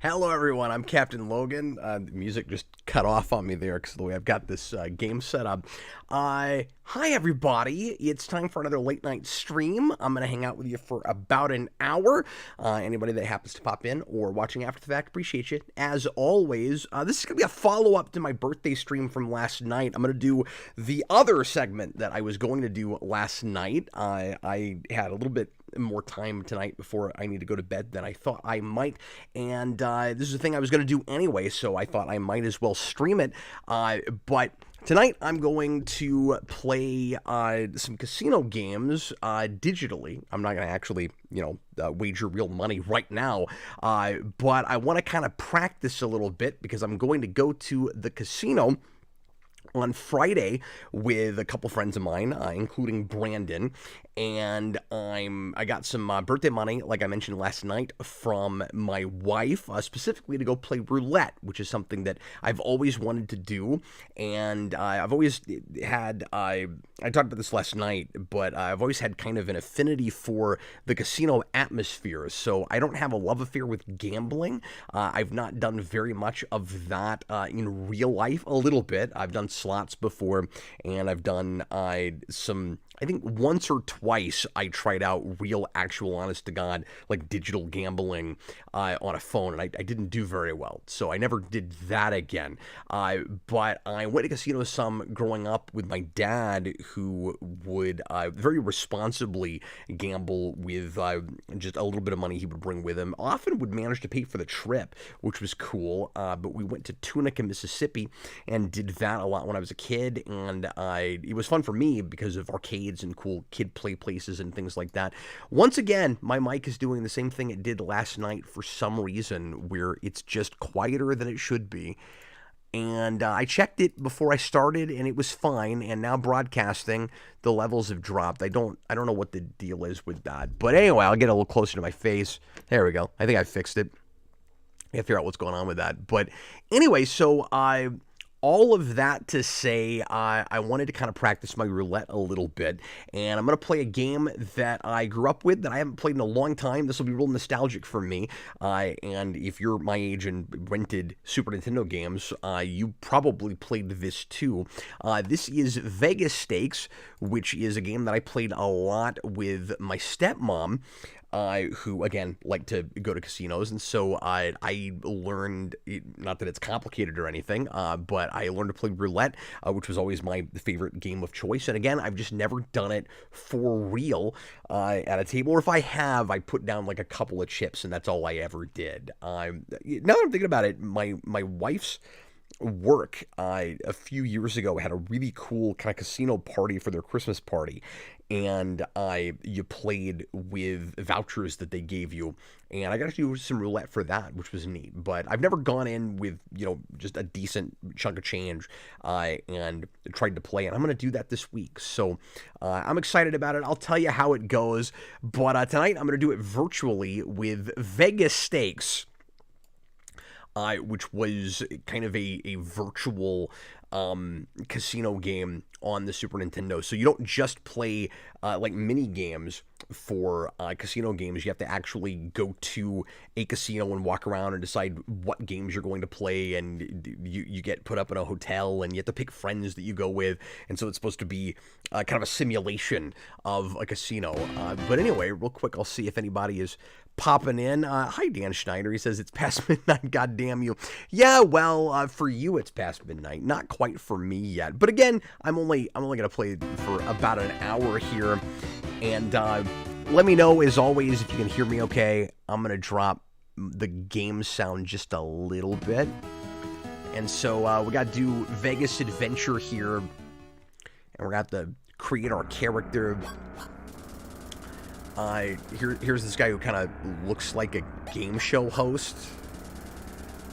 Hello, everyone. I'm Captain Logan. The music just cut off on me there because of the way I've got this game set up. Hi, everybody. It's time for another late night stream. I'm going to hang out with you for about an hour. Anybody that happens to pop in or watching after the fact, appreciate you. As always, this is going to be a follow-up to my birthday stream from last night. I'm going to do the other segment that I was going to do last night. I had a little bit more time tonight before I need to go to bed than I thought I might, and this is a thing I was going to do anyway, so I thought I might as well stream it, but tonight I'm going to play some casino games digitally. I'm not going to actually, wager real money right now, but I want to kind of practice a little bit because I'm going to go to the casino on Friday with a couple friends of mine, including Brandon, and I got some birthday money, like I mentioned last night, from my wife, specifically to go play roulette, which is something that I've always wanted to do, and I've always had, I talked about this last night, but I've always had kind of an affinity for the casino atmosphere, so I don't have a love affair with gambling. I've not done very much of that in real life, a little bit. I've done slots before, and I've done some, I think once or twice I tried out real, actual, honest to God, like digital gambling on a phone, and I didn't do very well, so I never did that again. But I went to casinos some growing up with my dad, who would very responsibly gamble with just a little bit of money he would bring with him. Often would manage to pay for the trip, which was cool, but we went to Tunica, Mississippi, and did that a lot when I was a kid, and it was fun for me because of arcades and cool kid play places and things like that. Once again, my mic is doing the same thing it did last night for some reason, where it's just quieter than it should be. And I checked it before I started, and it was fine. And now broadcasting, the levels have dropped. I don't know what the deal is with that. But anyway, I'll get a little closer to my face. There we go. I think I fixed it. I gotta figure out what's going on with that. But anyway, so all of that to say, I wanted to kind of practice my roulette a little bit, and I'm going to play a game that I grew up with that I haven't played in a long time. This will be real nostalgic for me, and if you're my age and rented Super Nintendo games, you probably played this too. This is Vegas Stakes, which is a game that I played a lot with my stepmom, who, again, like to go to casinos, and so I learned, not that it's complicated or anything, but I learned to play roulette, which was always my favorite game of choice, and again, I've just never done it for real at a table, or if I have, I put down like a couple of chips, and that's all I ever did. Now that I'm thinking about it, my wife's work a few years ago had a really cool kind of casino party for their Christmas party, and you played with vouchers that they gave you, and I got to do some roulette for that, which was neat. But I've never gone in with just a decent chunk of change and tried to play, and I'm going to do that this week, so I'm excited about it. I'll tell you how it goes, but tonight I'm going to do it virtually with Vegas Stakes, which was kind of a virtual casino game on the Super Nintendo. So you don't just play like mini games for casino games. You have to actually go to a casino and walk around and decide what games you're going to play, and you get put up in a hotel, and you have to pick friends that you go with, and so it's supposed to be kind of a simulation of a casino. But anyway, real quick, I'll see if anybody is popping in. Hi, Dan Schneider. He says it's past midnight. God damn you. Yeah, well, for you it's past midnight. Not quite for me yet. But again, I'm only gonna play for about an hour here, and let me know as always if you can hear me okay. I'm gonna drop the game sound just a little bit, and so we got to do Vegas Adventure here, and we're gonna have to create our character. Here's this guy who kind of looks like a game show host,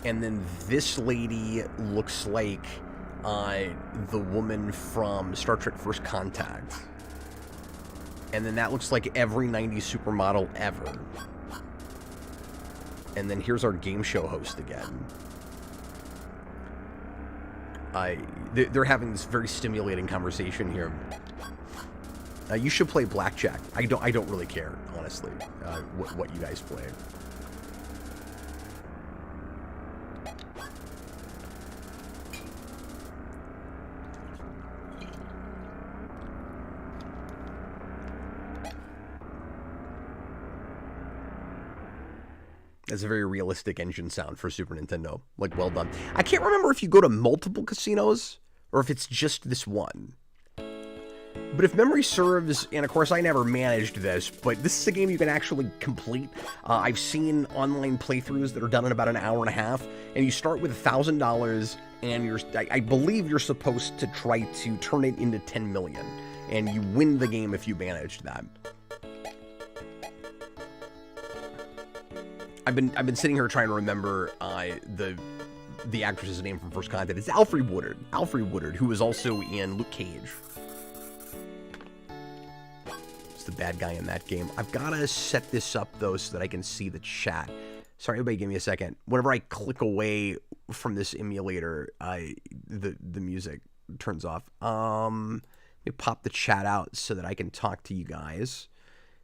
and then this lady looks like the woman from Star Trek First Contact, and then that looks like every 90s supermodel ever, and then here's our game show host again. They're having this very stimulating conversation here. You should play blackjack. I don't really care, honestly, what you guys play. That's a very realistic engine sound for Super Nintendo. Like, well done. I can't remember if you go to multiple casinos or if it's just this one. But if memory serves, and of course I never managed this, but this is a game you can actually complete. I've seen online playthroughs that are done in about an hour and a half, and you start with $1,000, and I believe you're supposed to try to turn it into 10 million, and you win the game if you manage that. I've been sitting here trying to remember the actress's name from First Contact. It's Alfre Woodard, who was also in Luke Cage. The bad guy in that game. I've got to set this up though so that I can see the chat. Sorry, everybody, give me a second. Whenever I click away from this emulator, the music turns off. Let me pop the chat out so that I can talk to you guys.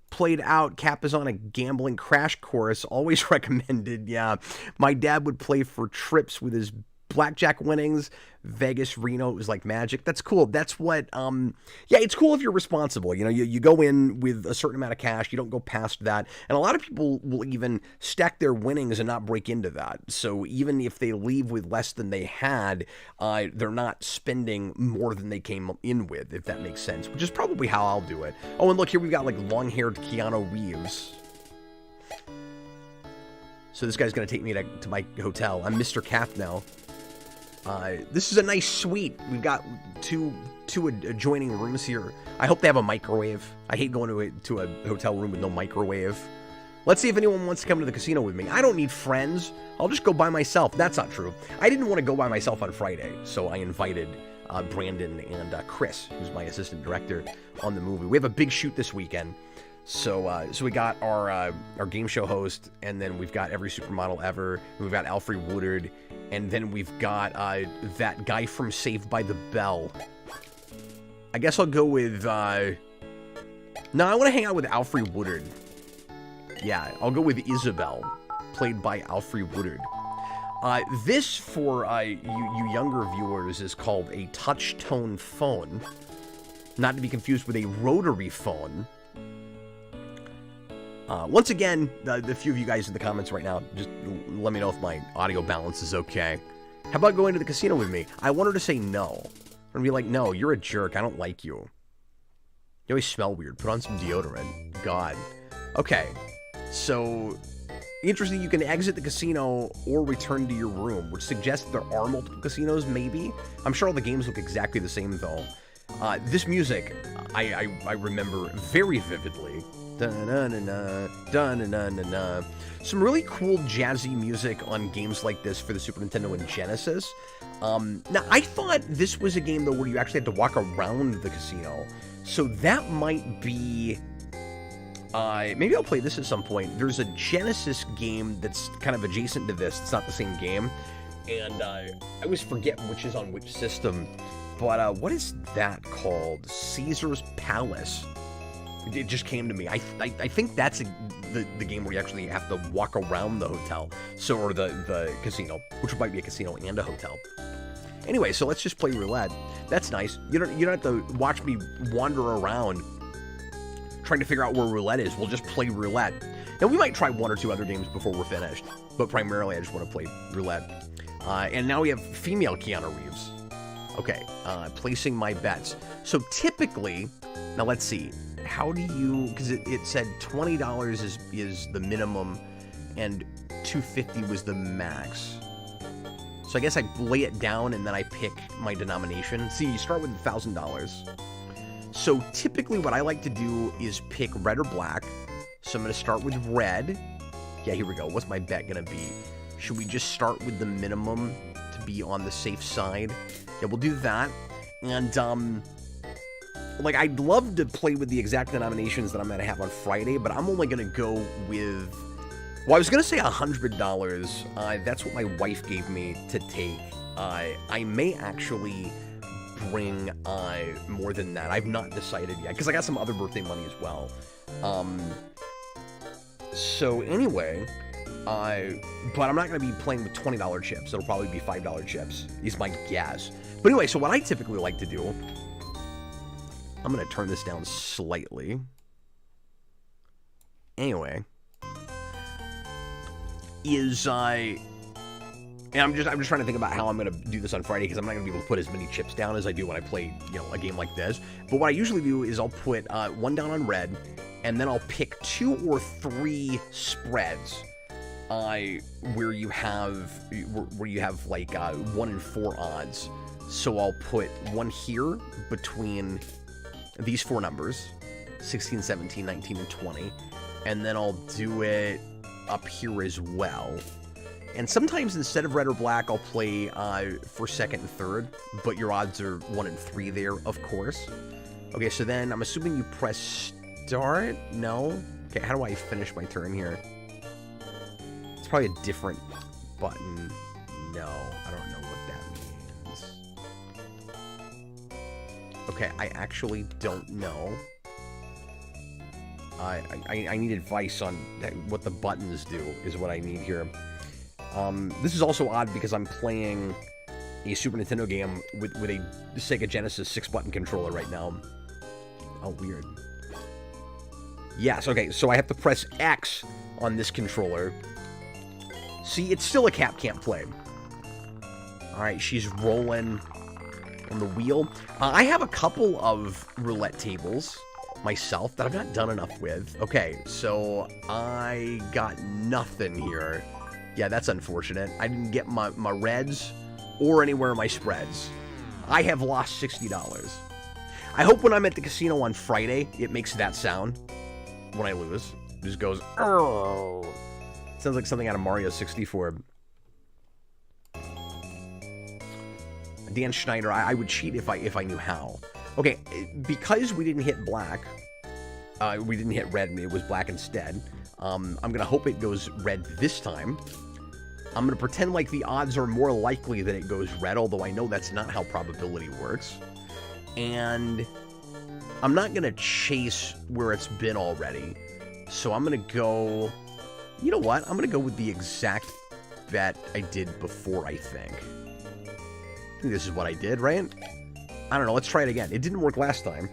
Played out. Cap is on a gambling crash course. Always recommended. Yeah, my dad would play for trips with his blackjack winnings. Vegas, Reno, it was like magic. That's cool. That's what, yeah, it's cool if you're responsible. You know, you go in with a certain amount of cash, you don't go past that. And a lot of people will even stack their winnings and not break into that. So even if they leave with less than they had, they're not spending more than they came in with, if that makes sense, which is probably how I'll do it. Oh, and look, here we've got like long-haired Keanu Reeves. So this guy's going to take me to my hotel. I'm Mr. Cap now. This is a nice suite. We've got two adjoining rooms here. I hope they have a microwave. I hate going to a hotel room with no microwave. Let's see if anyone wants to come to the casino with me. I don't need friends. I'll just go by myself. That's not true. I didn't want to go by myself on Friday, so I invited Brandon and Chris, who's my assistant director, on the movie. We have a big shoot this weekend. So we got our game show host, and then we've got every supermodel ever. We've got Alfre Woodard, and then we've got that guy from Saved by the Bell. I guess I'll go with... No, I want to hang out with Alfre Woodard. Yeah, I'll go with Isabel, played by Alfre Woodard. This, for you younger viewers, is called a touch-tone phone. Not to be confused with a rotary phone. Once again, the few of you guys in the comments right now, just let me know if my audio balance is okay. How about going to the casino with me? I want her to say no. I'm gonna be like, no, you're a jerk. I don't like you. You always smell weird. Put on some deodorant. God. Okay. So, interesting, you can exit the casino or return to your room, which suggests there are multiple casinos, maybe. I'm sure all the games look exactly the same, though. This music, I remember very vividly. Da-na-na-na, da-na-na-na-na. Some really cool jazzy music on games like this for the Super Nintendo and Genesis. Now, I thought this was a game, though, where you actually had to walk around the casino. So that might be... maybe I'll play this at some point. There's a Genesis game that's kind of adjacent to this. It's not the same game. And I always forget which is on which system. But what is that called? Caesar's Palace. It just came to me. I think that's the game where you actually have to walk around the hotel. So, or the casino, which might be a casino and a hotel. Anyway, so let's just play roulette. That's nice. You don't have to watch me wander around trying to figure out where roulette is. We'll just play roulette. Now, we might try one or two other games before we're finished, but primarily I just want to play roulette. And now we have female Keanu Reeves. Okay, placing my bets. So typically, now let's see. How do you, because it said $20 is the minimum and $250 was the max. So I guess I lay it down and then I pick my denomination. See, you start with $1,000. So typically what I like to do is pick red or black. So I'm going to start with red. Yeah, here we go. What's my bet going to be? Should we just start with the minimum to be on the safe side? Yeah, we'll do that. And, like, I'd love to play with the exact denominations that I'm going to have on Friday, but I'm only going to go with... Well, I was going to say $100. That's what my wife gave me to take. I may actually bring more than that. I've not decided yet, because I got some other birthday money as well. So anyway, but I'm not going to be playing with $20 chips. It'll probably be $5 chips, is my guess. But anyway, so what I typically like to do... I'm going to turn this down slightly. Anyway. is and I'm just trying to think about how I'm gonna do this on Friday because I'm not gonna be able to put as many chips down as I do when I play, you know, a game like this. But what I usually do is I'll put one down on red, and then I'll pick 2 or 3 spreads where you have like 1 in 4 odds. So I'll put one here between these 4 numbers, 16, 17, 19, and 20, and then I'll do it up here as well. And sometimes instead of red or black, I'll play for second and third, but your odds are 1 in 3 there, of course. Okay, so then I'm assuming you press start? No? Okay, how do I finish my turn here? It's probably a different button. No, I don't know what that means. Okay, I actually don't know. I need advice on what the buttons do, is what I need here. This is also odd because I'm playing a Super Nintendo game with a Sega Genesis 6-button controller right now. Oh, weird. Yes, okay, so I have to press X on this controller. See, it's still a cat can't play. Alright, she's rolling on the wheel. I have a couple of roulette tables myself that I've not done enough with. Okay, so I got nothing here. Yeah, that's unfortunate. I didn't get my reds or anywhere in my spreads. I have lost $60. I hope when I'm at the casino on Friday, it makes that sound when I lose. It just goes, oh. Sounds like something out of Mario 64. Dan Schneider, I would cheat if I knew how. Okay, because we didn't hit black, we didn't hit red, it was black instead. I'm going to hope it goes red this time. I'm going to pretend like the odds are more likely that it goes red, although I know that's not how probability works. And I'm not going to chase where it's been already. So I'm going to go... You know what? I'm going to go with the exact bet I did before, I think. I think this is what I did, right? I don't know. Let's try it again. It didn't work last time.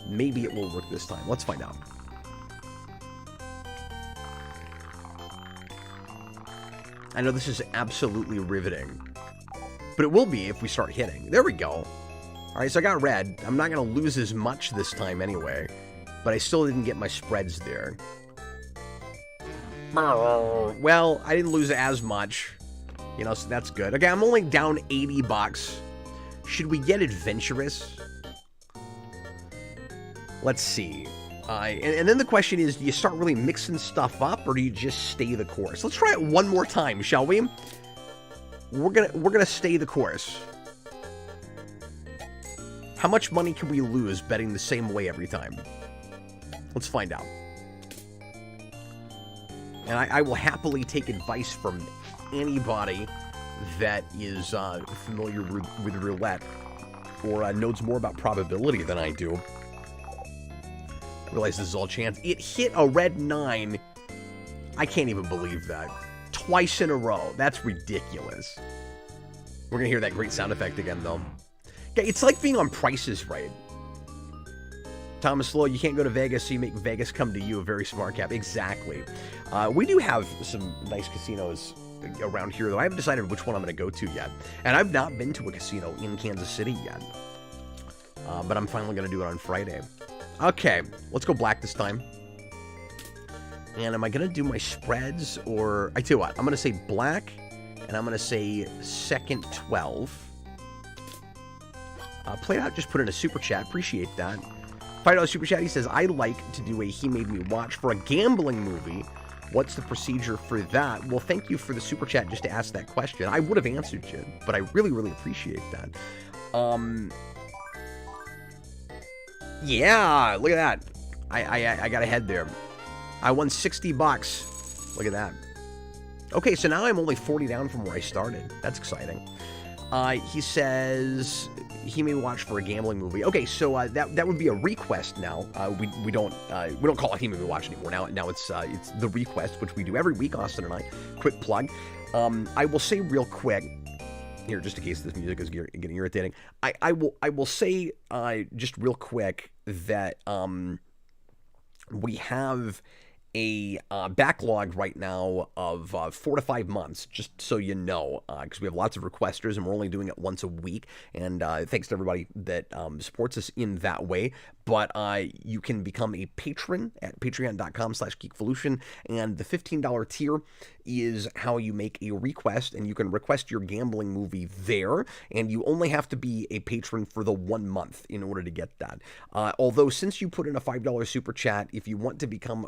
Maybe it will work this time. Let's find out. I know this is absolutely riveting, but it will be if we start hitting. There we go. All right, so I got red. I'm not going to lose as much this time anyway, but I still didn't get my spreads there. Well, I didn't lose as much, you know, so that's good. Okay, I'm only down $80. Should we get adventurous? Let's see. And then the question is, do you start really mixing stuff up, or do you just stay the course? Let's try it one more time, shall we? We're gonna stay the course. How much money can we lose betting the same way every time? Let's find out. And I will happily take advice from anybody that is familiar with roulette or knows more about probability than I do. I realize this is all chance. It hit a red 9. I can't even believe that. Twice in a row. That's ridiculous. We're going to hear that great sound effect again, though. Okay, it's like being on Price is Right. Thomas Lowe, you can't go to Vegas, so you make Vegas come to you. A very smart cap. Exactly. We do have some nice casinos around here, though. I haven't decided which one I'm going to go to yet. And I've not been to a casino in Kansas City yet. But I'm finally going to do it on Friday. Okay, let's go black this time. And am I going to do my spreads, or... I tell you what, I'm going to say black, and I'm going to say second 12. Played out, just put in a super chat. Appreciate that. $5 super chat, he says, I like to do a He Made Me Watch for a gambling movie. What's the procedure for that? Well, thank you for the super chat just to ask that question. I would have answered you, but I really, really appreciate that. Yeah, look at that. I got ahead there. I won $60. Look at that. Okay, so now I'm only 40 down from where I started. That's exciting. He says he may watch for a gambling movie. Okay, so that would be a request now. We don't call it he may watch anymore. Now it's the request, which we do every week. Austin and I. Quick plug. I will say real quick here, just in case this music is getting irritating. I will say just real quick that we have a backlog right now of 4 to 5 months, just so you know, because we have lots of requesters and we're only doing it once a week. And thanks to everybody that supports us in that way. But you can become a patron at patreon.com/geekvolution, and the $15 tier is how you make a request, and you can request your gambling movie there, and you only have to be a patron for the 1 month in order to get that. Although, since you put in a $5 super chat, if you want to become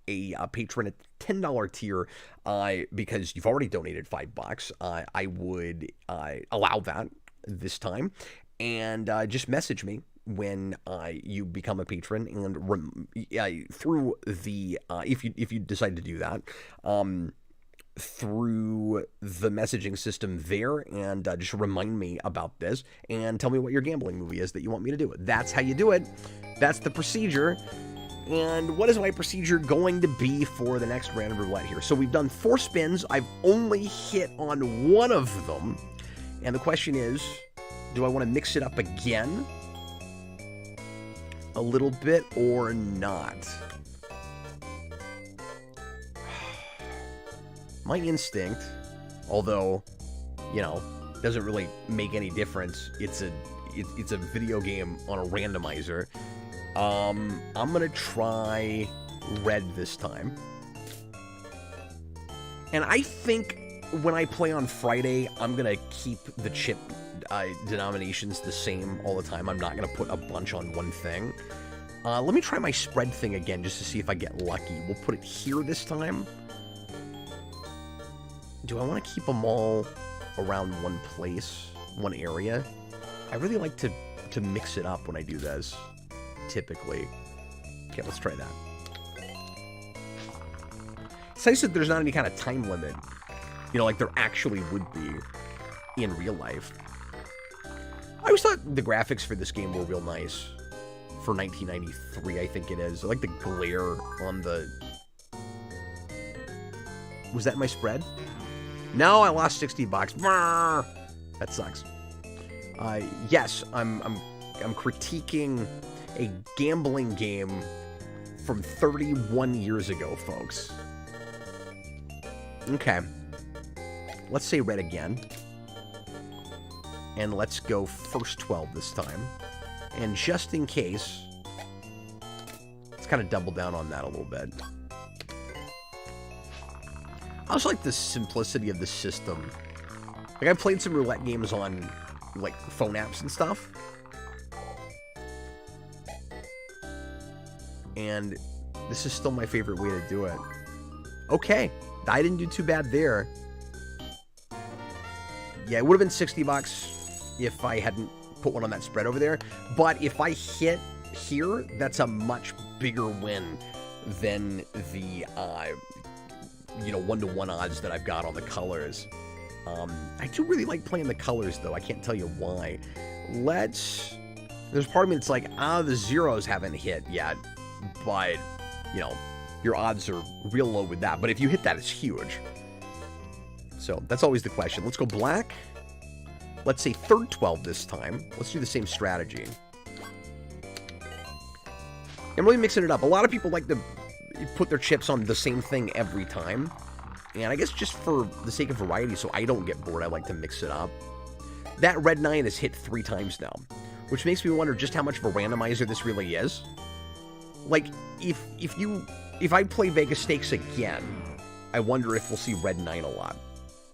a patron at the $10 tier, because you've already donated $5, I would allow that this time, and just message me when you become a patron, and through the if you decide to do that, through the messaging system there, and just remind me about this and tell me what your gambling movie is that you want me to do. That's how you do it. That's the procedure. And what is my procedure going to be for the next random roulette here? So we've done 4 spins. I've only hit on 1 of them, and the question is, do I want to mix it up again a little bit or not? My instinct, although, you know, doesn't really make any difference. It's a video game on a randomizer. I'm gonna try red this time. And I think when I play on Friday, I'm gonna keep the chip denominations the same all the time. I'm not gonna put a bunch on one thing. Let me try my spread thing again just to see if I get lucky. We'll put it here this time. Do I want to keep them all around one place, one area? I really like to mix it up when I do this, typically. Okay, let's try that. It's nice that there's not any kind of time limit, you know, like there actually would be in real life. I always thought the graphics for this game were real nice. For 1993, I think it is. I like the glare on the... Was that my spread? No, I lost $60. That sucks. Yes, I'm critiquing a gambling game from 31 years ago, folks. Okay. Let's say red again. And let's go first 12 this time. And just in case, let's kind of double down on that a little bit. I also like the simplicity of the system. Like, I've played some roulette games on, like, phone apps and stuff. And this is still my favorite way to do it. Okay, I didn't do too bad there. Yeah, it would have been $60 if I hadn't put one on that spread over there. But if I hit here, that's a much bigger win than the... you know, 1-to-1 odds that I've got on the colors. I do really like playing the colors, though. I can't tell you why. There's part of me that's like, the zeros haven't hit yet. But, you know, your odds are real low with that. But if you hit that, it's huge. So, that's always the question. Let's go black. Let's say third 12 this time. Let's do the same strategy. I'm really mixing it up. A lot of people like to put their chips on the same thing every time, and I guess just for the sake of variety, so I don't get bored, I like to mix it up. That red 9 has hit 3 times now, which makes me wonder just how much of a randomizer this really is. Like, if I play Vegas Stakes again, I wonder if we'll see red 9 a lot.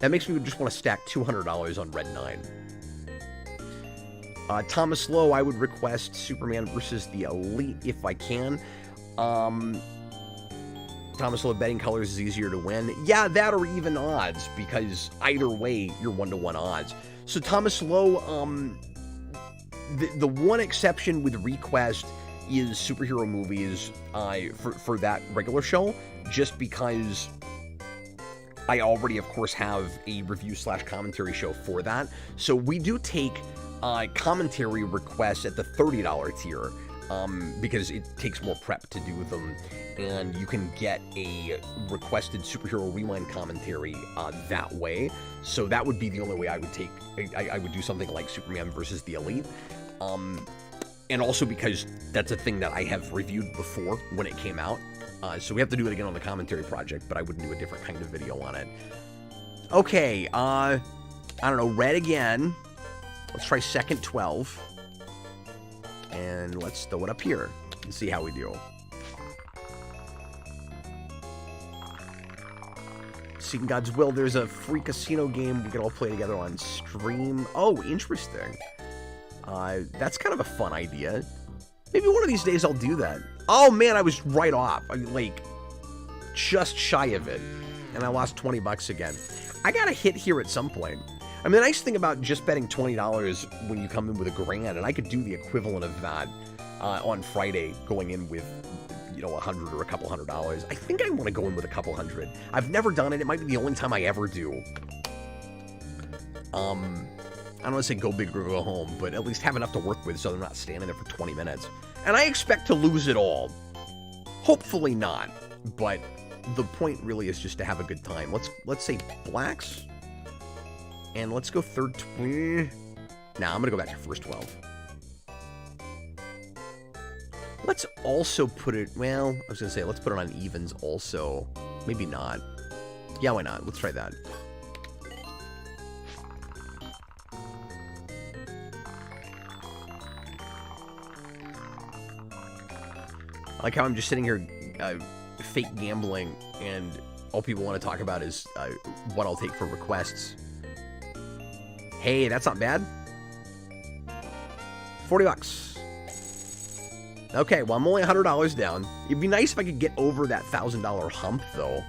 That makes me just want to stack $200 on red 9. Thomas Lowe, I would request Superman versus the Elite if I can. Thomas Lowe, betting colors is easier to win. Yeah, that or even odds, because either way, you're 1-to-1 odds. So Thomas Lowe, the one exception with request is superhero movies for that regular show, just because I already, of course, have a review/commentary show for that. So we do take commentary requests at the $30 tier, because it takes more prep to do them, and you can get a requested Superhero Rewind commentary that way. So that would be the only way I would take. I would do something like Superman versus the Elite, and also because that's a thing that I have reviewed before when it came out. So we have to do it again on the commentary project, but I would do a different kind of video on it. Okay, I don't know, red again. Let's try second 12. And let's throw it up here and see how we do. Seeking God's Will, there's a free casino game we can all play together on stream. Oh, interesting. That's kind of a fun idea. Maybe one of these days I'll do that. Oh man, I was right off. I mean, like, just shy of it. And I lost 20 bucks again. I got a hit here at some point. I mean, the nice thing about just betting $20 when you come in with $1,000, and I could do the equivalent of that on Friday, going in with, you know, $100 or a couple $100. I think I want to go in with a couple hundred. I've never done it. It might be the only time I ever do. I don't want to say go big or go home, but at least have enough to work with so they're not standing there for 20 minutes. And I expect to lose it all. Hopefully not, but the point really is just to have a good time. Let's say blacks. And let's go third 20. Nah, I'm going to go back to first 12. Let's also put it, well, I was going to say, let's put it on evens also. Maybe not. Yeah, why not? Let's try that. I like how I'm just sitting here fake gambling, and all people want to talk about is what I'll take for requests. Hey, that's not bad. 40 bucks. Okay, well, I'm only $100 down. It'd be nice if I could get over that $1,000 hump, though.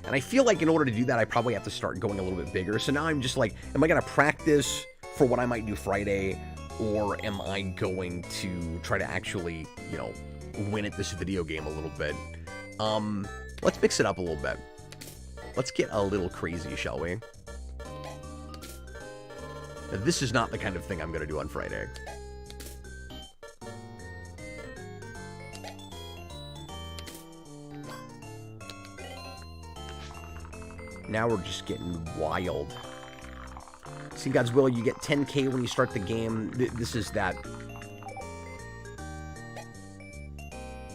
And I feel like in order to do that, I probably have to start going a little bit bigger. So now I'm just like, am I going to practice for what I might do Friday? Or am I going to try to actually, you know, win at this video game a little bit? Let's mix it up a little bit. Let's get a little crazy, shall we? Now, this is not the kind of thing I'm going to do on Friday. Now we're just getting wild. See God's Will, you get 10k when you start the game. This is that.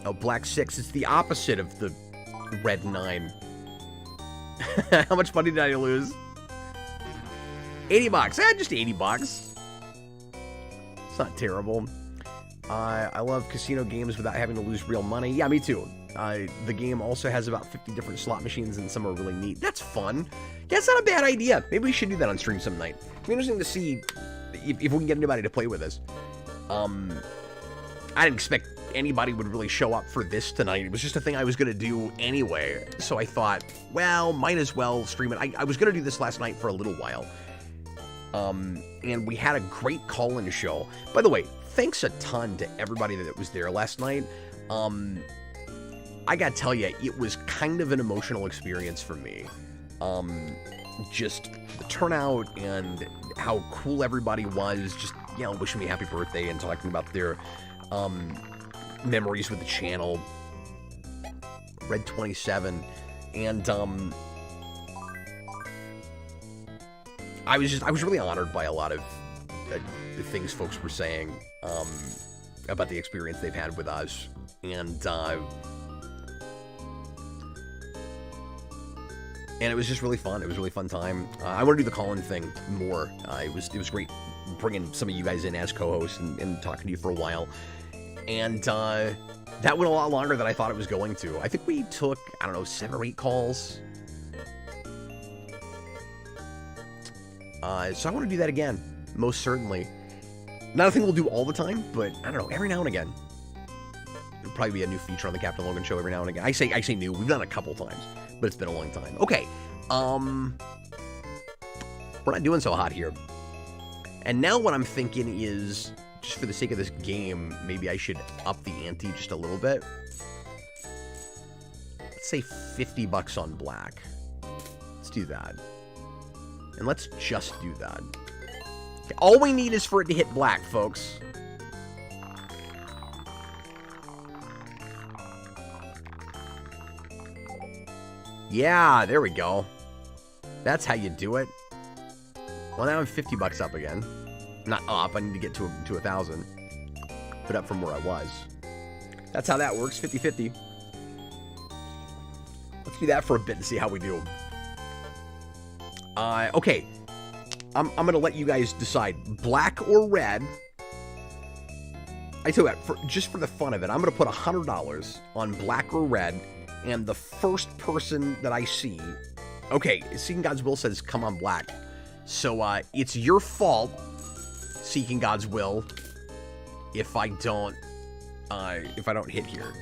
Oh, black 6. It's the opposite of the red 9. How much money did I lose? 80 bucks. Just 80 bucks. It's not terrible. I love casino games without having to lose real money. Yeah, me too. The game also has about 50 different slot machines, and some are really neat. That's fun. Yeah, it's not a bad idea. Maybe we should do that on stream some night. It'd be interesting to see if we can get anybody to play with us. I didn't expect anybody would really show up for this tonight. It was just a thing I was going to do anyway. So I thought, well, might as well stream it. I was going to do this last night for a little while. And we had a great call-in show. By the way, thanks a ton to everybody that was there last night. I gotta tell you, it was kind of an emotional experience for me. Just the turnout and how cool everybody was, just, you know, wishing me happy birthday and talking about their memories with the channel. Red 27, and I was really honored by a lot of the things folks were saying about the experience they've had with us, and it was just really fun. It was a really fun time. I want to do the call-in thing more. It was great bringing some of you guys in as co-hosts and talking to you for a while. And that went a lot longer than I thought it was going to. I think we took, I don't know, 7 or 8 calls. So I want to do that again, most certainly. Not a thing we'll do all the time, but I don't know, every now and again. It'll probably be a new feature on the Captain Logan Show every now and again. I say new. We've done it a couple times, but it's been a long time. Okay, we're not doing so hot here. And now what I'm thinking is, just for the sake of this game, maybe I should up the ante just a little bit. Let's say 50 bucks on black. Let's do that. And let's just do that. Okay, all we need is for it to hit black, folks. Yeah, there we go. That's how you do it. Well, now I'm 50 bucks up again. Not up, I need to get to 1,000. But up from where I was. That's how that works, 50-50. Let's do that for a bit and see how we do. Okay. I'm going to let you guys decide. Black or red. I tell you what, just for the fun of it, I'm going to put $100 on black or red. And the first person that I see... Okay, Seeking God's Will says, come on, black. So, it's your fault, Seeking God's Will, if I don't hit here.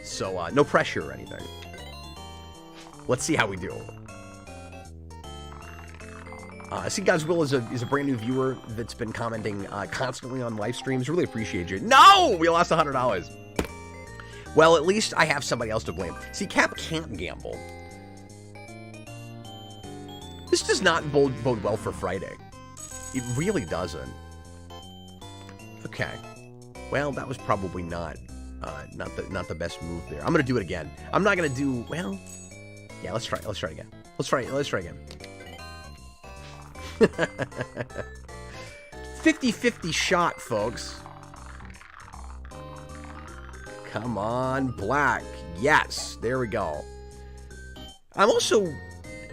So, no pressure or anything. Let's see how we do. Seeking God's Will is a brand new viewer that's been commenting constantly on live streams. Really appreciate you. No! We lost $100. Well, at least I have somebody else to blame. See, Cap can't gamble. This does not bode well for Friday. It really doesn't. Okay. Well, that was probably not the best move there. I'm gonna do it again. I'm not gonna do well. Yeah, let's try again. Let's try again. 50-50 shot, folks. Come on, black. Yes, there we go. I'm also...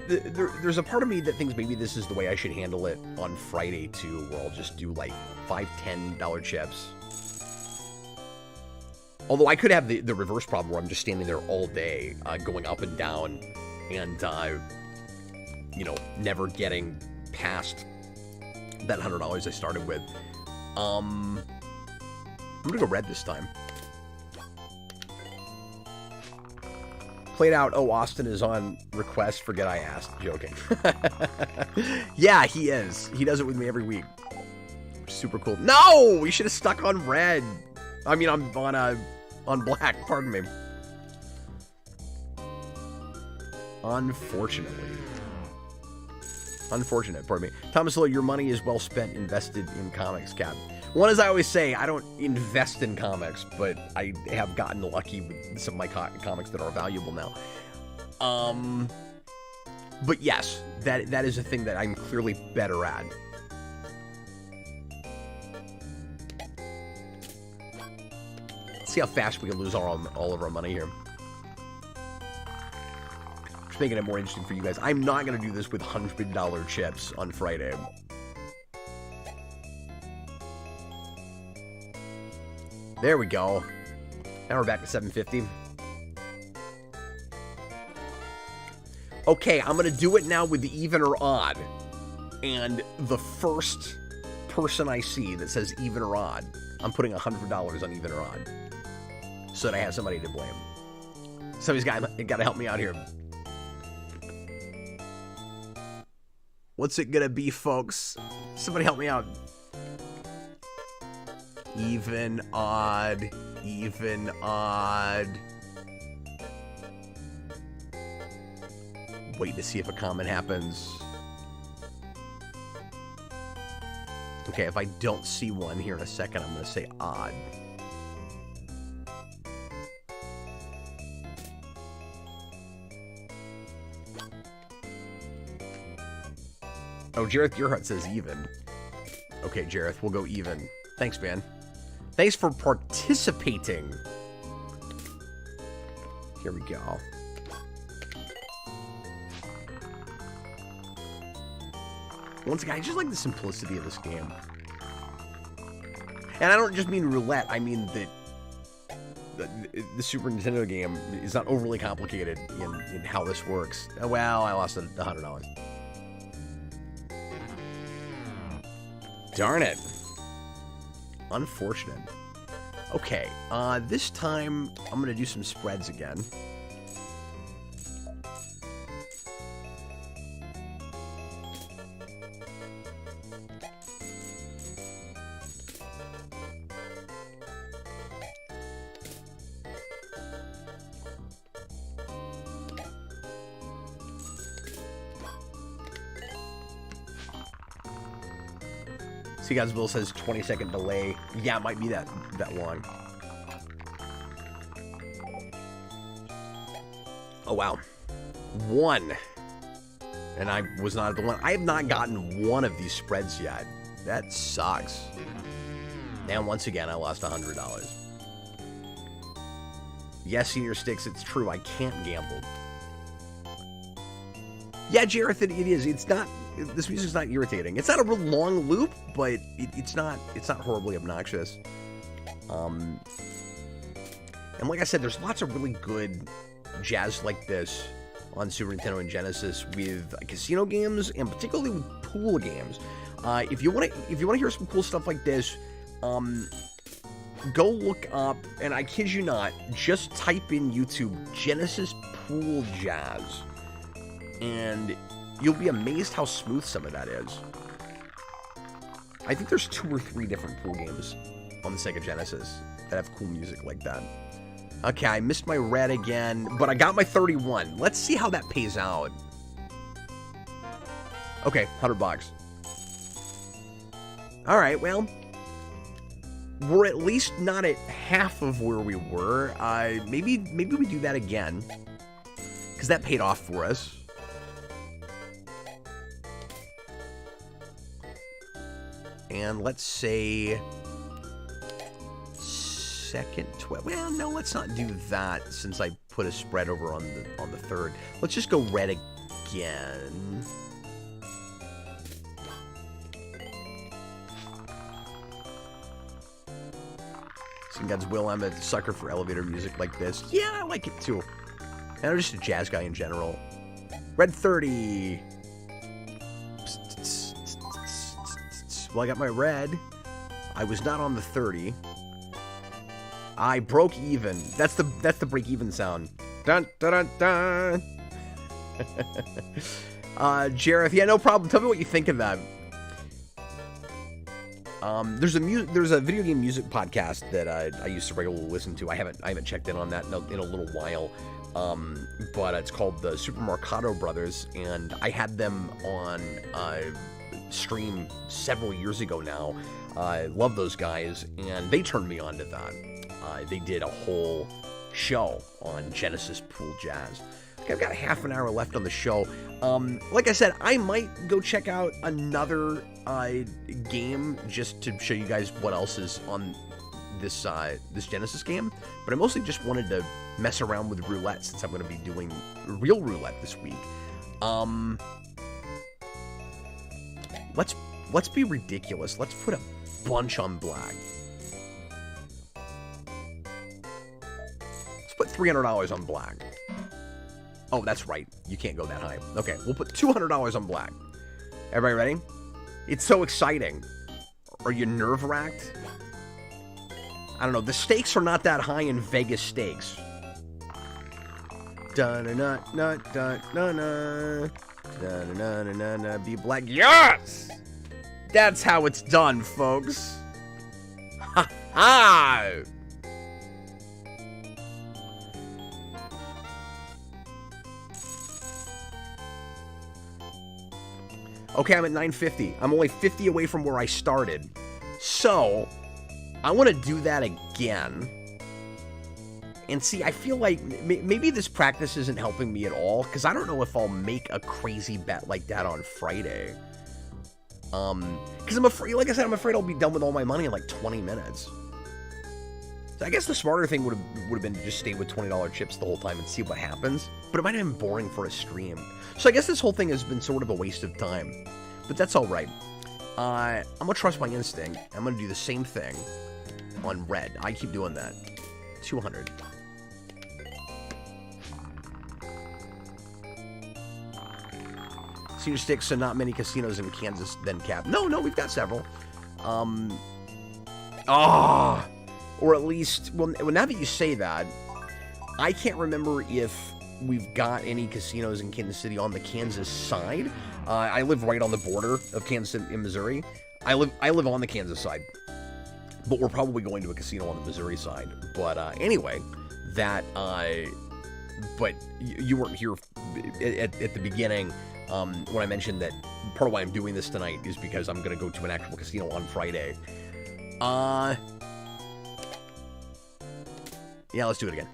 There's a part of me that thinks maybe this is the way I should handle it on Friday, too, where I'll just do, like, $5, $10 chips. Although I could have the reverse problem where I'm just standing there all day, going up and down, and, you know, never getting past that $100 I started with. I'm gonna go red this time. Played out. Oh, Austin is on request. Forget I asked. Joking. Yeah, he is. He does it with me every week. Super cool. No, we should have stuck on red. I mean, on black. Pardon me. Unfortunate. Pardon me. Thomas Lowe, your money is well spent invested in comics, Cap. One, as I always say, I don't invest in comics, but I have gotten lucky with some of my comics that are valuable now. But yes, that is a thing that I'm clearly better at. Let's see how fast we can lose all of our money here. Just making it more interesting for you guys. I'm not going to do this with $100 chips on Friday. There we go. Now we're back to 750. Okay, I'm going to do it now with the even or odd. And the first person I see that says even or odd, I'm putting $100 on even or odd. So that I have somebody to blame. Somebody's got to help me out here. What's it going to be, folks? Somebody help me out. Even, odd, even, odd. Wait to see if a comment happens. Okay, if I don't see one here in a second, I'm going to say odd. Oh, Jareth Gearhart says even. Okay, Jareth, we'll go even. Thanks, man. Thanks for participating. Here we go. Once again, I just like the simplicity of this game. And I don't just mean roulette, I mean that the Super Nintendo game is not overly complicated in how this works. Well, I lost $100. Darn it. Unfortunate. Okay, this time I'm gonna do some spreads again. See, God's Will says 20-second delay. Yeah, it might be that long. Oh, wow. One. And I was not at the one. I have not gotten one of these spreads yet. That sucks. And once again, I lost $100. Yes, Senior Sticks, it's true. I can't gamble. Yeah, Jareth, it is. It's not. This music's not irritating. It's not a real long loop, but it's not horribly obnoxious. And like I said, there's lots of really good jazz like this on Super Nintendo and Genesis with casino games, and particularly with pool games. If you want to hear some cool stuff like this, go look up, and I kid you not, just type in YouTube Genesis Pool Jazz, and you'll be amazed how smooth some of that is. I think there's 2 or 3 different pool games on the Sega Genesis that have cool music like that. Okay, I missed my red again, but I got my 31. Let's see how that pays out. Okay, $100. All right, well, we're at least not at half of where we were. Maybe we do that again, because that paid off for us. And let's say second 12. Well, no, let's not do that since I put a spread over on the third. Let's just go red again. Some God's will, I'm a sucker for elevator music like this. Yeah, I like it too. And I'm just a jazz guy in general. Red 30. Well, I got my red. I was not on the 30. I broke even. That's the break even sound. Dun dun dun dun. Jareth, yeah, no problem. Tell me what you think of that. There's a video game music podcast that I used to regularly listen to. I haven't checked in on that in a little while. But it's called the Super Mercado Brothers, and I had them on stream several years ago now. I love those guys, and they turned me on to that. They did a whole show on Genesis Pool Jazz. Okay, I've got half an hour left on the show. Like I said, I might go check out another game just to show you guys what else is on this Genesis game. But I mostly just wanted to mess around with roulette since I'm going to be doing real roulette this week. Let's be ridiculous. Let's put a bunch on black. Let's put $300 on black. Oh, that's right. You can't go that high. Okay, we'll put $200 on black. Everybody ready? It's so exciting. Are you nerve-wracked? I don't know. The stakes are not that high in Vegas stakes. Da-na-na-na-na-na. Da-na-na-na-na. Be black. Yes! That's how it's done, folks. Ha-ha! Okay, I'm at 950. I'm only 50 away from where I started. So, I want to do that again. And see, I feel like maybe this practice isn't helping me at all, because I don't know if I'll make a crazy bet like that on Friday. Because I'm afraid, like I said, I'm afraid I'll be done with all my money in like 20 minutes. So I guess the smarter thing would have been to just stay with $20 chips the whole time and see what happens. But it might have been boring for a stream. So I guess this whole thing has been sort of a waste of time. But that's all right. I'm going to trust my instinct. I'm going to do the same thing on red. I keep doing that. 200. Senior sticks, so not many casinos in Kansas then cap. No, we've got several. Or at least, well, now that you say that, I can't remember if we've got any casinos in Kansas City on the Kansas side. I live right on the border of Kansas City in Missouri. I live on the Kansas side, but we're probably going to a casino on the Missouri side. But anyway, that but you weren't here at the beginning when I mentioned that part of why I'm doing this tonight is because I'm going to go to an actual casino on Friday. Yeah, let's do it again.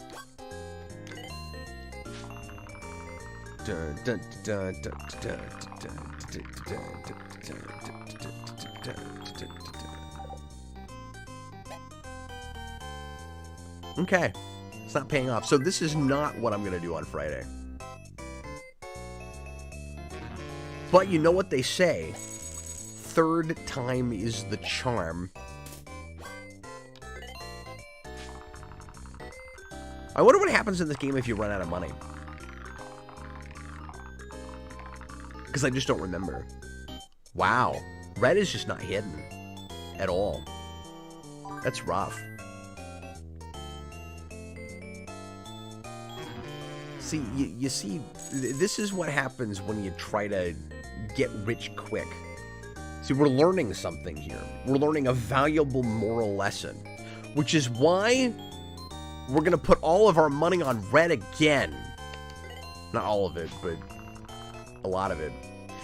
Okay, it's not paying off. So this is not what I'm going to do on Friday. But you know what they say. Third time is the charm. I wonder what happens in this game if you run out of money. Because I just don't remember. Wow. Red is just not hidden. At all. That's rough. See, you see, this is what happens when you try to get rich quick. See, we're learning something here. We're learning a valuable moral lesson. Which is why we're going to put all of our money on red again. Not all of it, but a lot of it.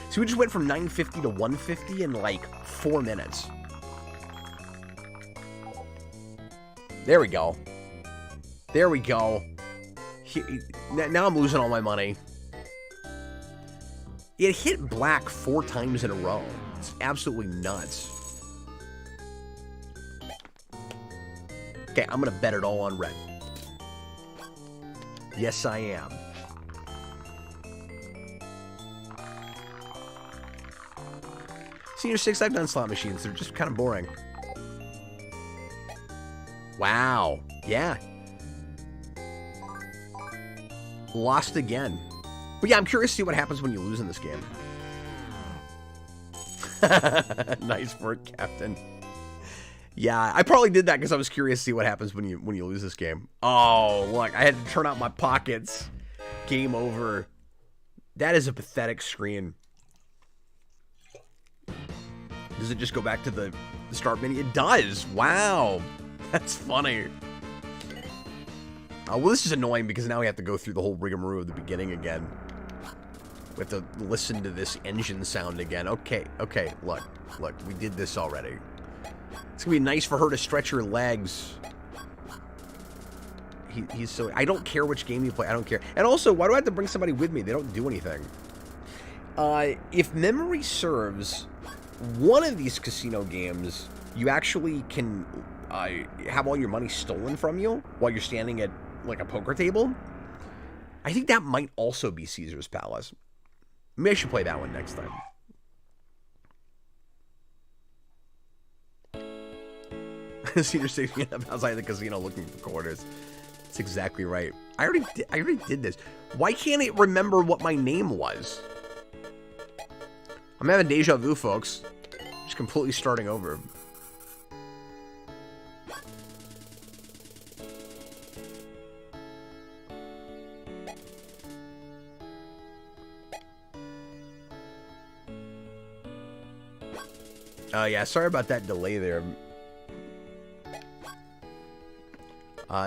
So we just went from 950 to 150 in like 4 minutes. There we go. There we go. Now I'm losing all my money. It hit black 4 times in a row. It's absolutely nuts. Okay, I'm going to bet it all on red. Yes, I am. Senior 6, I've done slot machines. They're just kind of boring. Wow. Yeah. Lost again. But yeah, I'm curious to see what happens when you lose in this game. Nice work, Captain. Yeah, I probably did that because I was curious to see what happens when you lose this game. Oh, look, I had to turn out my pockets. Game over. That is a pathetic screen. Does it just go back to the start menu? It does. Wow. That's funny. Well, this is annoying because now we have to go through the whole rigmarole of the beginning again. We have to listen to this engine sound again. Okay, look, we did this already. It's gonna be nice for her to stretch her legs. He's so... I don't care which game you play, I don't care. And also, why do I have to bring somebody with me? They don't do anything. If memory serves, one of these casino games, you actually can have all your money stolen from you while you're standing at like a poker table. I think that might also be Caesar's Palace. Maybe I should play that one next time. Cedar sitting outside the casino looking for quarters. That's exactly right. I already did this. Why can't it remember what my name was? I'm having deja vu, folks. Just completely starting over. Yeah, sorry about that delay there.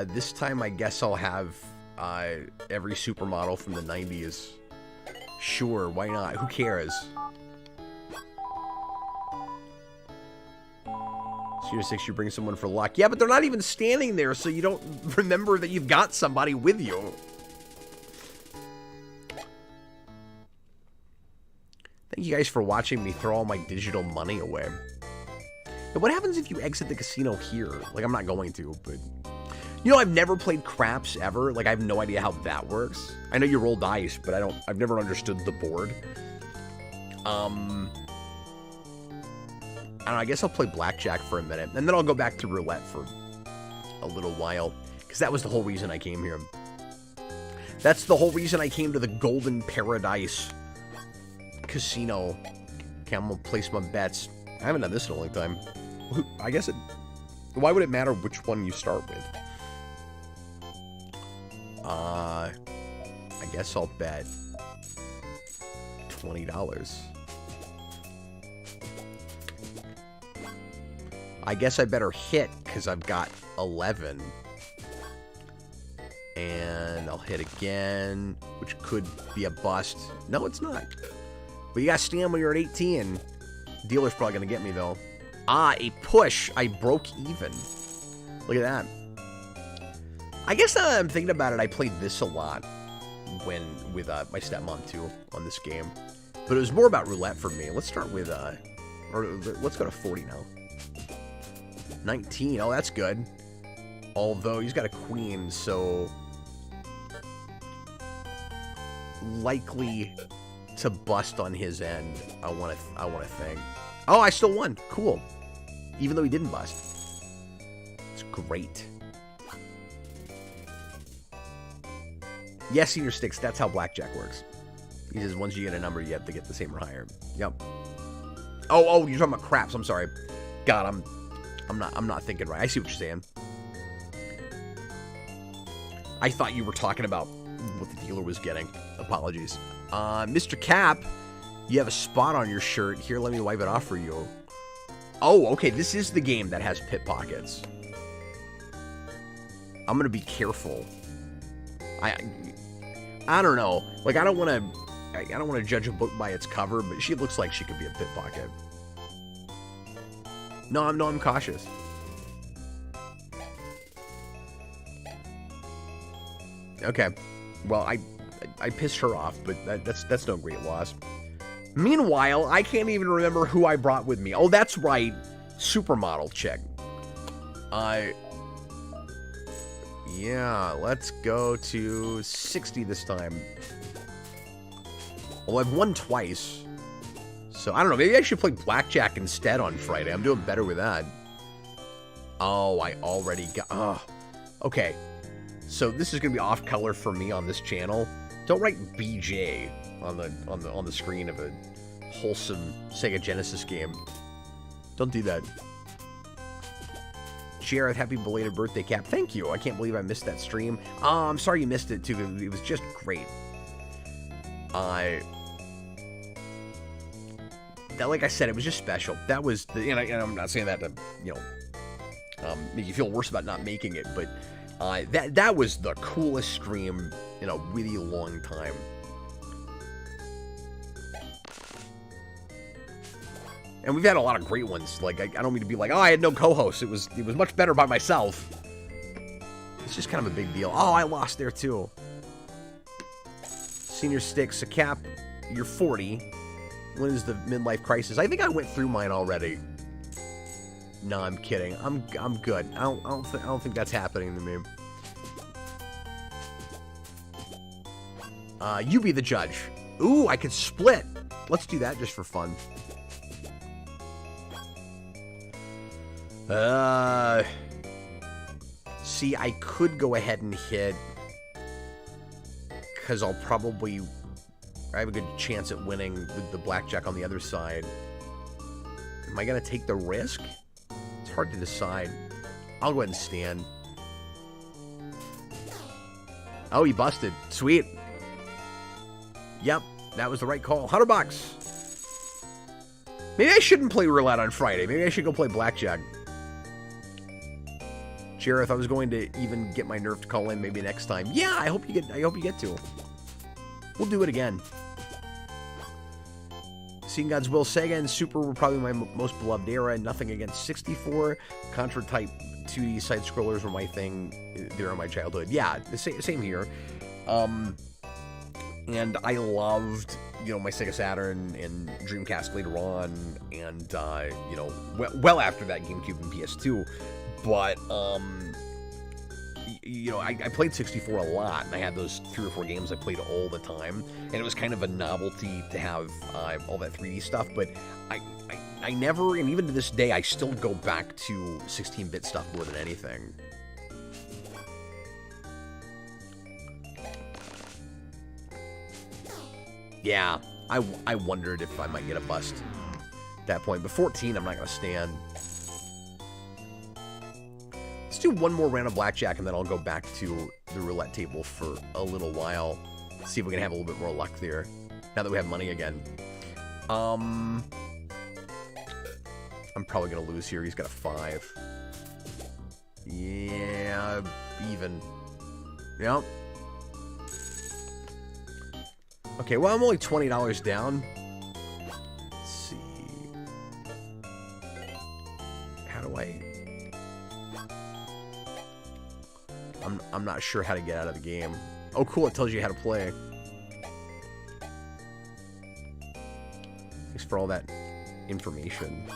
This time I guess I'll have every supermodel from the 90s. Sure, why not? Who cares? Senior 6, you bring someone for luck. Yeah, but they're not even standing there, so you don't remember that you've got somebody with you. Thank you guys for watching me throw all my digital money away. And what happens if you exit the casino here? Like, I'm not going to, but... You know, I've never played craps ever. Like, I have no idea how that works. I know you roll dice, but I've never understood the board. I don't know, I guess I'll play blackjack for a minute, and then I'll go back to roulette for a little while, because that was the whole reason I came here. That's the whole reason I came to the Golden Paradise Casino. Okay, I'm gonna place my bets. I haven't done this in a long time. I guess why would it matter which one you start with? I guess I'll bet $20. I guess I better hit, because I've got 11. And I'll hit again, which could be a bust. No, it's not. But you gotta stand when you're at 18. Dealer's probably gonna get me, though. A push. I broke even. Look at that. I guess now that I'm thinking about it, I played this a lot with my stepmom, too, on this game. But it was more about roulette for me. Let's start with, or let's go to 40 now. 19. Oh, that's good. Although, he's got a queen, so... Likely to bust on his end. I want to think. Oh, I still won. Cool. Even though he didn't bust. It's great. Yes, senior sticks. That's how blackjack works. He says once you get a number, you have to get the same or higher. Yep. Oh, you're talking about craps. I'm sorry. God, I'm not thinking right. I see what you're saying. I thought you were talking about what the dealer was getting. Apologies. Mr. Cap, you have a spot on your shirt. Here, let me wipe it off for you. Oh, okay. This is the game that has pit pockets. I'm gonna be careful. I don't know. Like, I don't want to judge a book by its cover, but she looks like she could be a pit pocket. No, I'm cautious. Okay. Well, I pissed her off, but that's no great loss. Meanwhile, I can't even remember who I brought with me. Oh, that's right. Supermodel chick. Yeah, let's go to 60 this time. Well, I've won twice. So, I don't know. Maybe I should play blackjack instead on Friday. I'm doing better with that. Oh, I already got... Oh, okay. So, this is going to be off-color for me on this channel. Don't write BJ on the screen of a wholesome Sega Genesis game. Don't do that. Jared, happy belated birthday, Cap. Thank you. I can't believe I missed that stream. I'm sorry you missed it, too. It was just great. Like I said, it was just special. That was, and I'm not saying that to, make you feel worse about not making it, but that was the coolest stream in a really long time. And we've had a lot of great ones. Like, I don't mean to be like, oh, I had no co-hosts. It was much better by myself. It's just kind of a big deal. Oh, I lost there, too. Senior Sticks, a Cap, you're 40. When is the midlife crisis? I think I went through mine already. No, I'm kidding. I'm good. I don't think that's happening to me. You be the judge. Ooh, I could split. Let's do that just for fun. See, I could go ahead and hit, because I have a good chance at winning with the blackjack on the other side. Am I going to take the risk? It's hard to decide. I'll go ahead and stand. Oh, he busted. Sweet. Yep, that was the right call. $100. Maybe I shouldn't play roulette on Friday. Maybe I should go play blackjack. Jareth, I was going to even get my nerve to call in maybe next time. Yeah, I hope you get to. We'll do it again. Seeing God's Will, Sega and Super were probably my most beloved era. Nothing against 64. Contra type 2D side scrollers were my thing during my childhood. Yeah, the same here. And I loved, my Sega Saturn and Dreamcast later on, and well after that, GameCube and PS2. But I played 64 a lot, and I had those 3 or 4 games I played all the time, and it was kind of a novelty to have all that 3D stuff, but I never, and even to this day, I still go back to 16-bit stuff more than anything. Yeah, I wondered if I might get a bust at that point, but 14, I'm not going to stand. Let's do one more round of blackjack, and then I'll go back to the roulette table for a little while. See if we can have a little bit more luck there, now that we have money again. I'm probably going to lose here. He's got a 5. Yeah, even. Yep. Okay, well, I'm only $20 down. Let's see. How do I... I'm not sure how to get out of the game. Oh, cool, it tells you how to play. Thanks for all that information.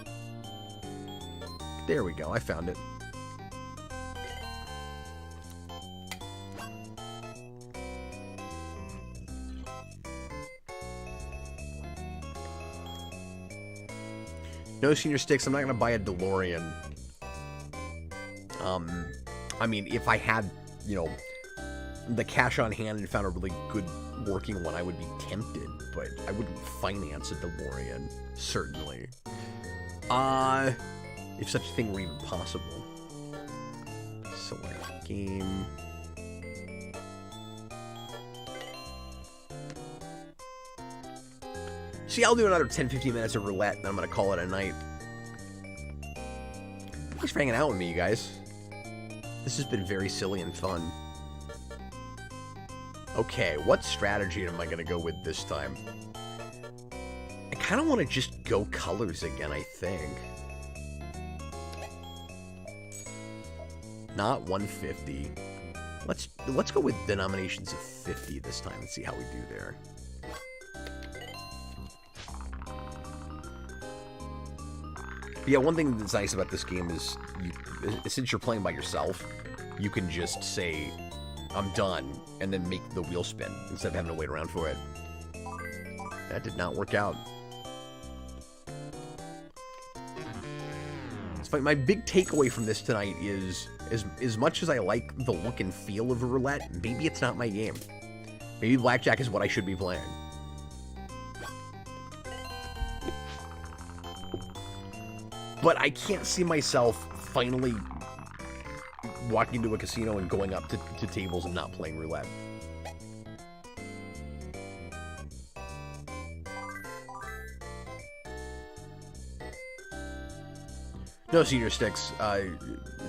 There we go, I found it. No senior sticks. I'm not gonna buy a DeLorean. I mean, if I had, you know, the cash on hand and found a really good working one, I would be tempted, but I wouldn't finance a DeLorean, certainly. If such a thing were even possible. Select game. See, I'll do another 10-15 minutes of roulette, and I'm going to call it a night. Thanks for hanging out with me, you guys. This has been very silly and fun. Okay, what strategy am I going to go with this time? I kind of want to just go colors again, I think. Not 150. Let's go with denominations of 50 this time and see how we do there. But yeah, one thing that's nice about this game is, since you're playing by yourself, you can just say, I'm done, and then make the wheel spin, instead of having to wait around for it. That did not work out. It's fine. My big takeaway from this tonight is, as much as I like the look and feel of roulette, maybe it's not my game. Maybe blackjack is what I should be playing. But I can't see myself finally walking into a casino and going up to tables and not playing roulette. No, senior sticks.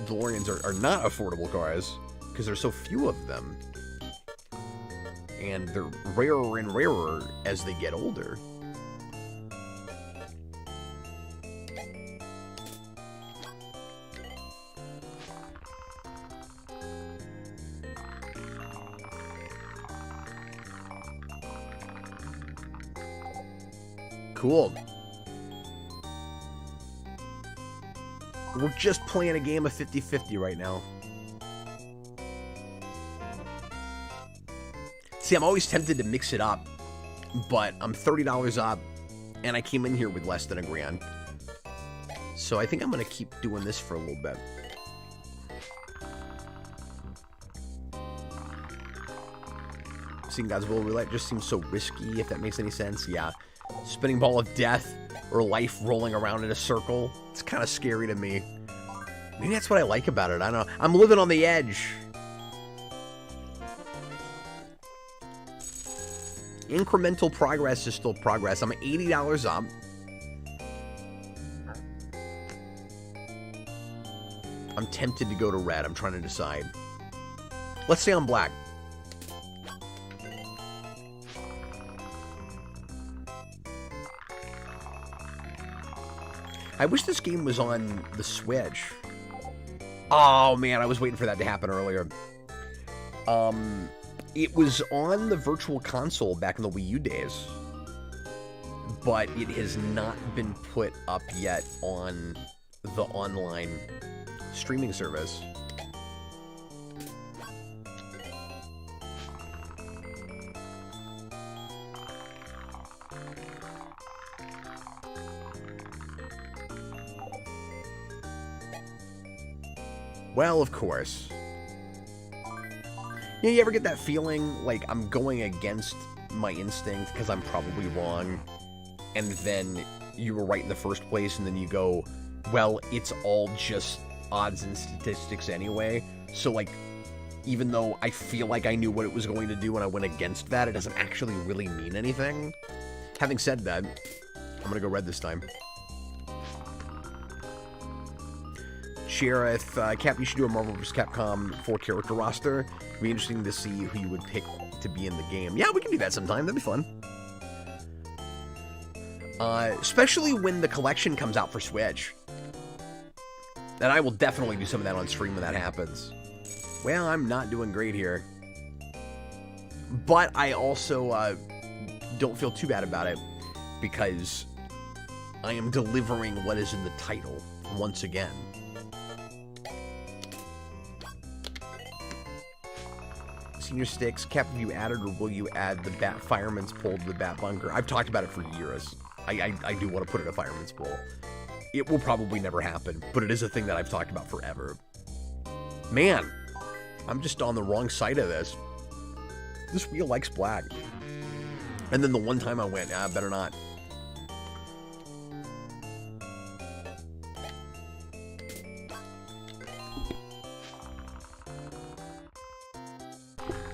DeLoreans are not affordable cars because there's so few of them. And they're rarer and rarer as they get older. Cool. We're just playing a game of 50-50 right now. See, I'm always tempted to mix it up, but I'm $30 up, and I came in here with less than $1,000. So I think I'm going to keep doing this for a little bit. Seeing God's Will Roulette just seems so risky, if that makes any sense. Yeah. Spinning ball of death or life rolling around in a circle. It's kind of scary to me. Maybe that's what I like about it. I don't know. I'm living on the edge. Incremental progress is still progress. I'm $80 up. I'm tempted to go to red. I'm trying to decide. Let's stay on black. I wish this game was on the Switch. Oh, man, I was waiting for that to happen earlier. It was on the Virtual Console back in the Wii U days. But it has not been put up yet on the online streaming service. Well, of course. You know, you ever get that feeling like I'm going against my instinct because I'm probably wrong, and then you were right in the first place, and then you go, well, it's all just odds and statistics anyway, so, like, even though I feel like I knew what it was going to do and I went against that, it doesn't actually really mean anything. Having said that, I'm gonna go red this time. Sheriff, Cap, you should do a Marvel vs. Capcom 4-character roster. It'd be interesting to see who you would pick to be in the game. Yeah, we can do that sometime. That'd be fun. Especially when the collection comes out for Switch. And I will definitely do some of that on stream when that happens. Well, I'm not doing great here. But I also don't feel too bad about it, because I am delivering what is in the title once again. Senior sticks, Cap, have you added or will you add the Bat Fireman's Pole to the Bat Bunker? I've talked about it for years. I do want to put in a Fireman's Pole. It will probably never happen, but it is a thing that I've talked about forever. Man, I'm just on the wrong side of this. This wheel likes black. And then the one time I went, better not.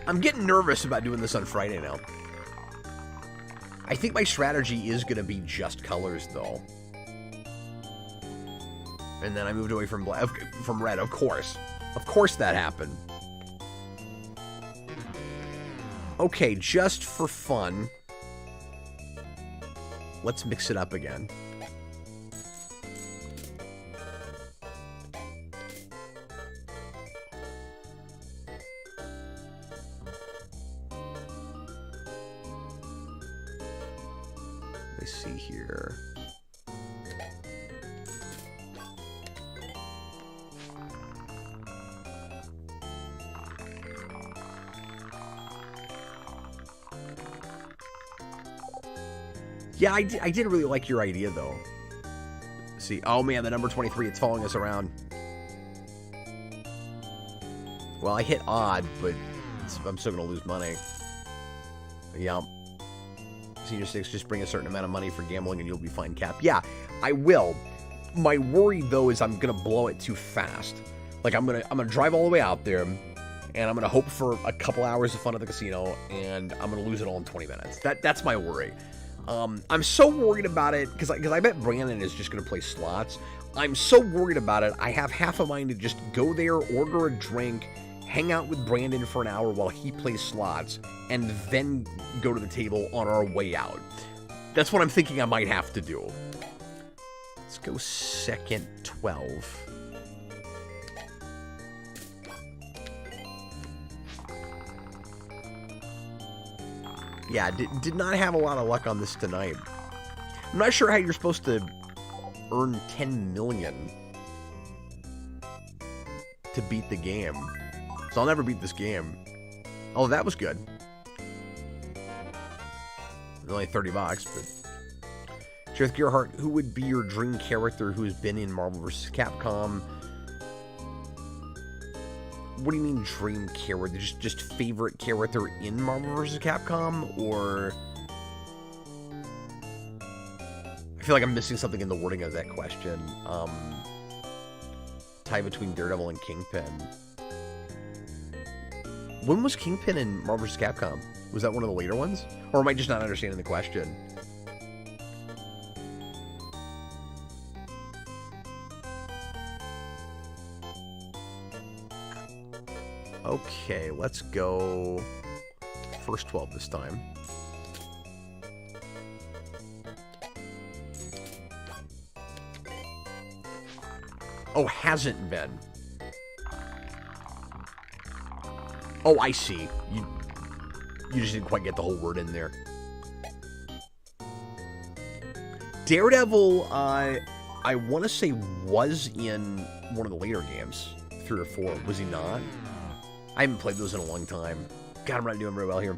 I'm getting nervous about doing this on Friday now. I think my strategy is going to be just colors, though. And then I moved away from red, of course. Of course that happened. Okay, just for fun, let's mix it up again. Let's see here. Yeah, I did really like your idea, though. See, oh man, the number 23, it's following us around. Well, I hit odd, but I'm still going to lose money. Yeah. Senior 6, just bring a certain amount of money for gambling and you'll be fine, Cap. Yeah, I will. My worry, though, is I'm going to blow it too fast. Like, I'm gonna drive all the way out there, and I'm going to hope for a couple hours of fun at the casino, and I'm going to lose it all in 20 minutes. That's my worry. I'm so worried about it, because I bet Brandon is just going to play slots. I'm so worried about it, I have half a mind to just go there, order a drink, hang out with Brandon for an hour while he plays slots, and then go to the table on our way out. That's what I'm thinking I might have to do. Let's go second 12. Yeah, did not have a lot of luck on this tonight. I'm not sure how you're supposed to earn 10 million to beat the game. So I'll never beat this game. Oh, that was good. Only 30 bucks, but... Jareth Gearhart, who would be your dream character who has been in Marvel vs. Capcom? What do you mean dream character? Just favorite character in Marvel vs. Capcom? Or... I feel like I'm missing something in the wording of that question. Tie between Daredevil and Kingpin. When was Kingpin in Marvel vs. Capcom? Was that one of the later ones? Or am I just not understanding the question? Okay, let's go first 12 this time. Oh, hasn't been. Oh, I see. You just didn't quite get the whole word in there. Daredevil, I want to say was in one of the later games. 3 or 4. Was he not? I haven't played those in a long time. God, I'm not doing very well here.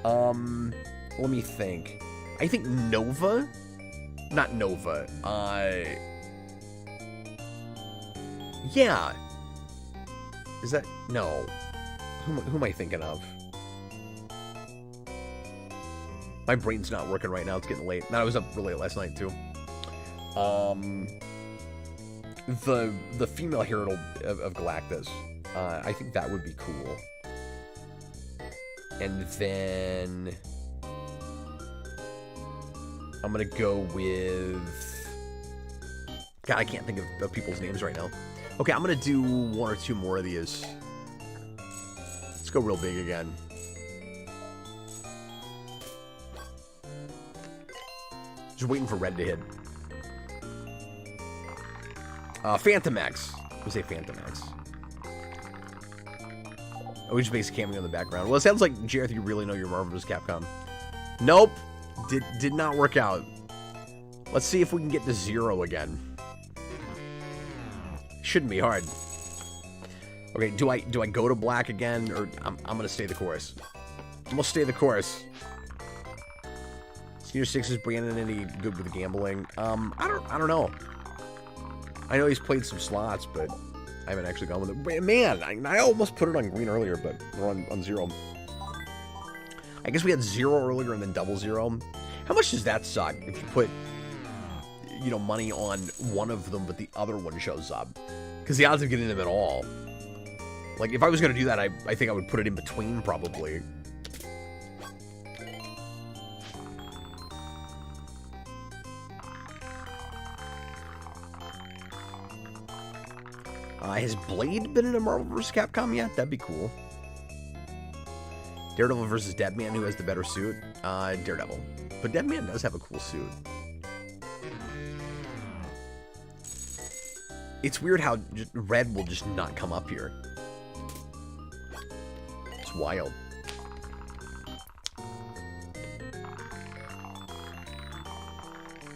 Let me think. I think Nova? Not Nova. Yeah. Is that... No. Who am I thinking of? My brain's not working right now. It's getting late. I was up really late last night, too. The female hero of Galactus. I think that would be cool. And then... I'm gonna go with... God, I can't think of people's names right now. Okay, I'm gonna do 1 or 2 more of these. Let's go real big again. Just waiting for red to hit. Phantom X. We say Phantom X. Oh, we just makes a cameo in the background. Well, it sounds like, Jareth, you really know your Marvel vs. Capcom. Nope. Did not work out. Let's see if we can get to 0 again. Shouldn't be hard. Okay, do I go to black again, or I'm gonna stay the course? I'm gonna stay the course. Senior 6 is Brandon any good with gambling? I don't know. I know he's played some slots, but I haven't actually gone with it. Man, I almost put it on green earlier, but we're on 0. I guess we had 0 earlier and then double 0. How much does that suck if you put, you know, money on one of them, but the other one shows up? Because the odds of getting them at all. Like, if I was going to do that, I think I would put it in between, probably. Has Blade been in a Marvel vs. Capcom yet? That'd be cool. Daredevil versus Deadman, who has the better suit? Daredevil. But Deadman does have a cool suit. It's weird how red will just not come up here. It's wild.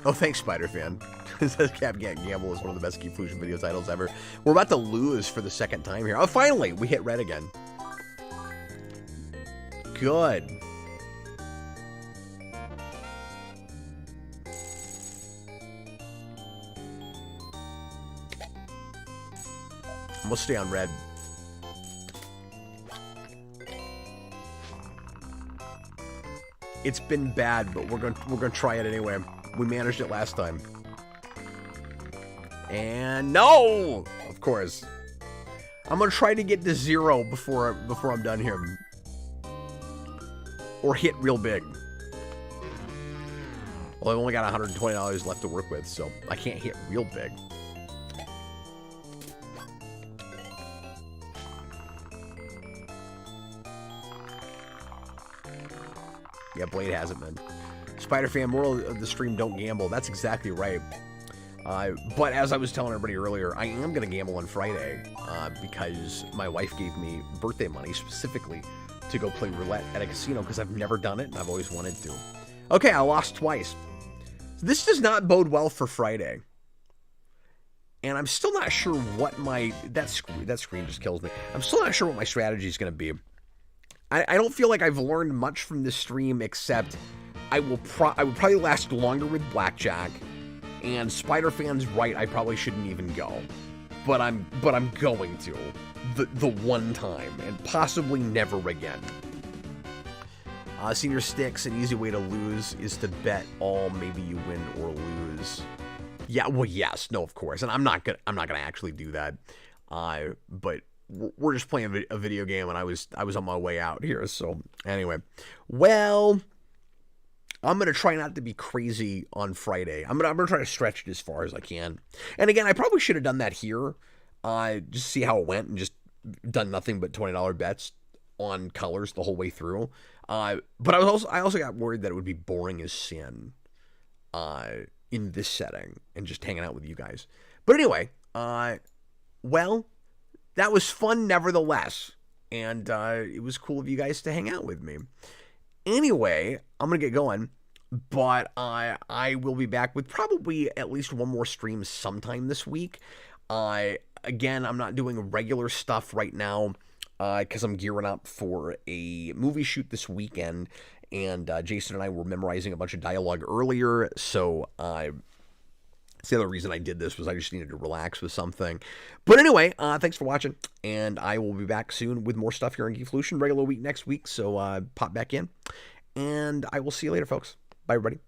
Oh, thanks, Spider-Fan. It says Cap Can't Gamble is one of the best Key Fusion video titles ever. We're about to lose for the second time here. Oh, finally! We hit red again. Good. We'll stay on red. It's been bad, but we're gonna try it anyway. We managed it last time. And no! Of course. I'm gonna try to get to 0 before I'm done here. Or hit real big. Well, I've only got $120 left to work with, so I can't hit real big. Yeah, Blade hasn't been. Spider-Fan, moral of the stream, don't gamble. That's exactly right. But as I was telling everybody earlier, I am going to gamble on Friday because my wife gave me birthday money specifically to go play roulette at a casino because I've never done it and I've always wanted to. Okay, I lost twice. This does not bode well for Friday. And I'm still not sure what my... That screen just kills me. I'm still not sure what my strategy is going to be. I don't feel like I've learned much from this stream except I would probably last longer with blackjack. And Spider-Fan's right, I probably shouldn't even go. But I'm going to. The one time. And possibly never again. Senior Sticks, an easy way to lose is to bet all, maybe you win or lose. Yeah, well, yes, no, of course. And I'm not gonna actually do that. But we're just playing a video game and I was on my way out here. So anyway, well, I'm going to try not to be crazy on Friday. I'm going to try to stretch it as far as I can. And again, I probably should have done that here. Just see how it went and just done nothing but $20 bets on colors the whole way through. But I also got worried that it would be boring as sin in this setting and just hanging out with you guys. But anyway, well, that was fun nevertheless. And it was cool of you guys to hang out with me. Anyway, I'm going to get going, but I will be back with probably at least one more stream sometime this week. Again, I'm not doing regular stuff right now because I'm gearing up for a movie shoot this weekend, and Jason and I were memorizing a bunch of dialogue earlier, so that's the other reason I did this was I just needed to relax with something. But anyway, thanks for watching, and I will be back soon with more stuff here on Geeflution, regular week next week, so pop back in, and I will see you later, folks. Bye, everybody.